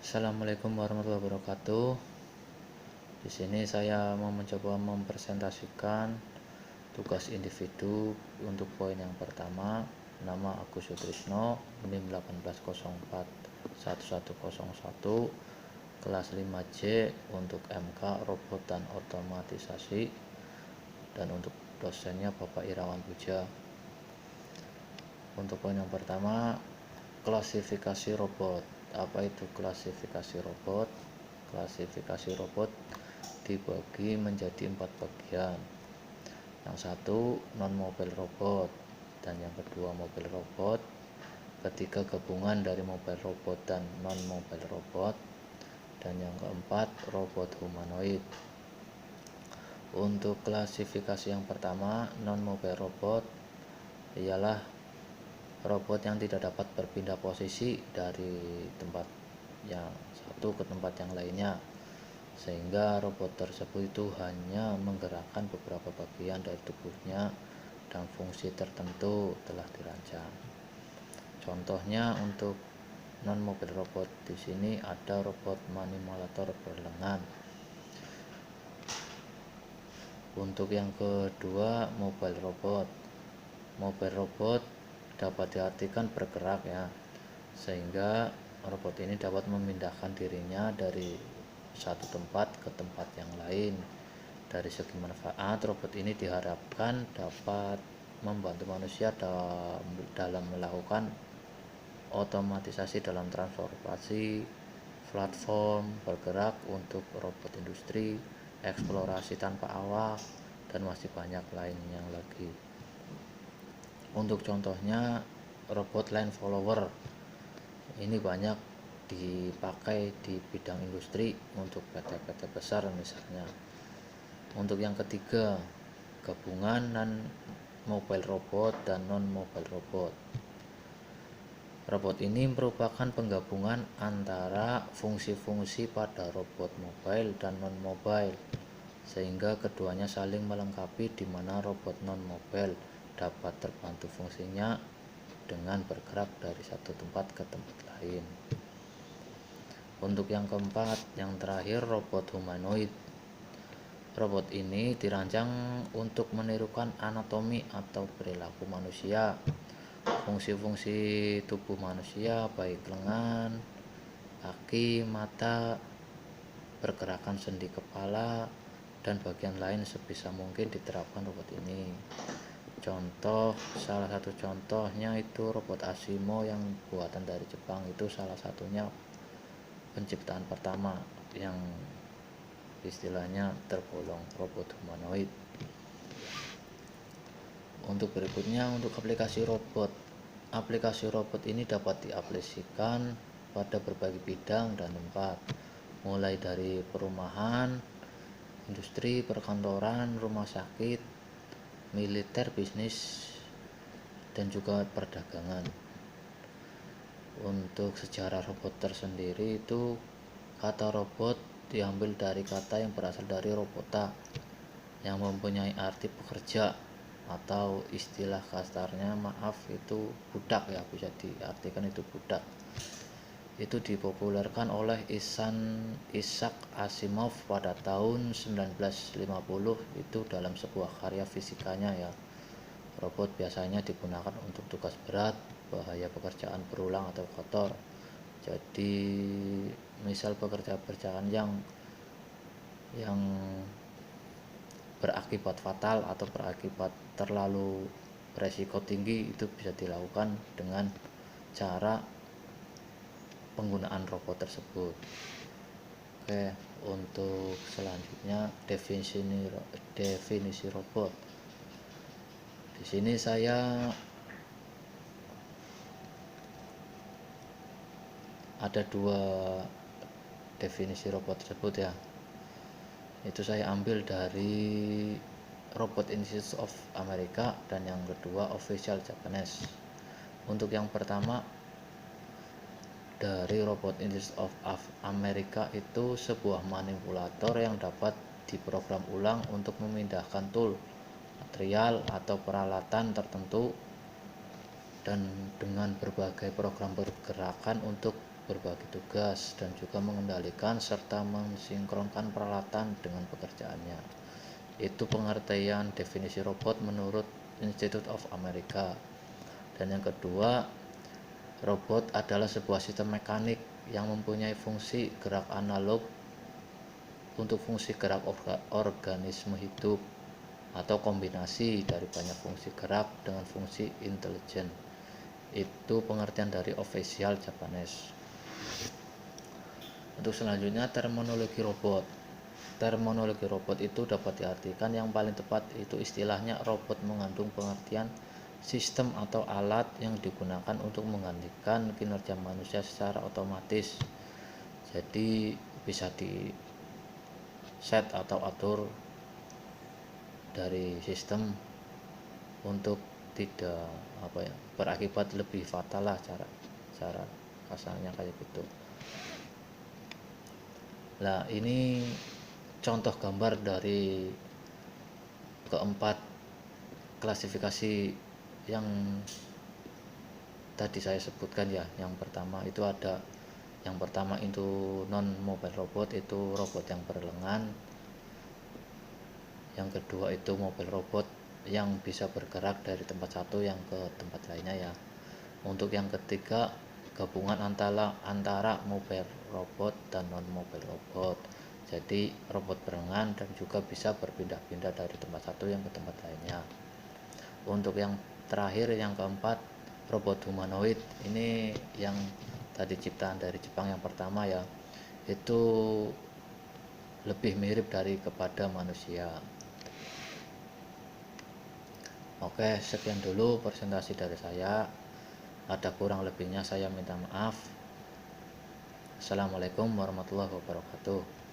Assalamualaikum warahmatullahi wabarakatuh. Di sini saya mau mencoba mempresentasikan tugas individu untuk poin yang pertama. Nama Agus Sutrisno, NIM 18041101, kelas 5C untuk MK Robot dan Otomatisasi, dan untuk dosennya Bapak Irawan Puja. Untuk poin yang pertama, klasifikasi robot. Apa itu klasifikasi robot? Klasifikasi robot dibagi menjadi 4 bagian. Yang satu non-mobile robot, dan yang kedua mobile robot, ketiga gabungan dari mobile robot dan non-mobile robot, dan yang keempat robot humanoid. Untuk klasifikasi yang pertama, non-mobile robot ialah robot yang tidak dapat berpindah posisi dari tempat yang satu ke tempat yang lainnya, sehingga robot tersebut itu hanya menggerakkan beberapa bagian dari tubuhnya dan fungsi tertentu telah dirancang. Contohnya untuk non-mobile robot di sini ada robot manipulator berlengan. Untuk yang kedua, mobile robot. Mobile robot dapat diartikan bergerak ya, sehingga robot ini dapat memindahkan dirinya dari satu tempat ke tempat yang lain. Dari segi manfaat, robot ini diharapkan dapat membantu manusia dalam melakukan otomatisasi dalam transportasi, platform bergerak untuk robot industri, eksplorasi tanpa awak, dan masih banyak lainnya lagi. Untuk contohnya robot line follower ini banyak dipakai di bidang industri untuk PT-PT besar misalnya. Untuk yang ketiga, gabungan dan mobile robot dan non-mobile robot. Robot ini merupakan penggabungan antara fungsi-fungsi pada robot mobile dan non-mobile, sehingga keduanya saling melengkapi, di mana robot non-mobile dapat terbantu fungsinya dengan bergerak dari satu tempat ke tempat lain. Untuk yang keempat, yang terakhir, robot humanoid. Robot ini dirancang untuk menirukan anatomi atau perilaku manusia, fungsi-fungsi tubuh manusia baik lengan, kaki, mata, pergerakan sendi kepala, dan bagian lain sebisa mungkin diterapkan robot ini. Salah satu contohnya itu robot Asimo yang buatan dari Jepang. Itu salah satunya penciptaan pertama yang istilahnya tergolong robot humanoid. Untuk berikutnya, untuk aplikasi robot. Aplikasi robot ini dapat diaplikasikan pada berbagai bidang dan tempat, mulai dari perumahan, industri, perkantoran, rumah sakit, militer, bisnis, dan juga perdagangan. Untuk sejarah robot tersendiri itu, kata robot diambil dari kata yang berasal dari robota, yang mempunyai arti pekerja, atau istilah kasarnya itu budak ya, bisa diartikan itu budak. Itu dipopulerkan oleh Isaac Asimov pada tahun 1950 itu dalam sebuah karya fisikanya ya. Robot biasanya digunakan untuk tugas berat, bahaya pekerjaan berulang atau kotor. Jadi misal pekerjaan yang berakibat fatal atau berakibat terlalu beresiko tinggi, itu bisa dilakukan dengan cara penggunaan robot tersebut. Oke, untuk selanjutnya definisi robot. Di sini saya ada dua definisi robot tersebut ya. Itu saya ambil dari Robot Institute of America, dan yang kedua Official Japanese. Untuk yang pertama dari Robot Institute of America, itu sebuah manipulator yang dapat diprogram ulang untuk memindahkan tool, material, atau peralatan tertentu, dan dengan berbagai program pergerakan untuk berbagi tugas dan juga mengendalikan serta mensinkronkan peralatan dengan pekerjaannya. Itu pengertian definisi robot menurut Institute of America. Dan yang kedua, robot adalah sebuah sistem mekanik yang mempunyai fungsi gerak analog untuk fungsi gerak organisme hidup atau kombinasi dari banyak fungsi gerak dengan fungsi intelijen. Itu pengertian dari official Japanese. Untuk selanjutnya, terminologi robot. Terminologi robot itu dapat diartikan yang paling tepat itu istilahnya robot mengandung pengertian sistem atau alat yang digunakan untuk menggantikan kinerja manusia secara otomatis. Jadi bisa di set atau atur dari sistem untuk tidak berakibat lebih fatal lah, cara kasarnya kayak gitu. Nah, ini contoh gambar dari keempat klasifikasi yang tadi saya sebutkan ya. Yang pertama itu non mobile robot, itu robot yang berlengan. Yang kedua itu mobile robot yang bisa bergerak dari tempat satu yang ke tempat lainnya ya. Untuk yang ketiga, gabungan antara mobile robot dan non mobile robot. Jadi robot berlengan dan juga bisa berpindah-pindah dari tempat satu yang ke tempat lainnya. Untuk yang terakhir, yang keempat, robot humanoid. Ini yang tadi ciptaan dari Jepang yang pertama ya. Itu lebih mirip kepada manusia. Oke, sekian dulu presentasi dari saya. Ada kurang lebihnya saya minta maaf. Assalamualaikum warahmatullahi wabarakatuh.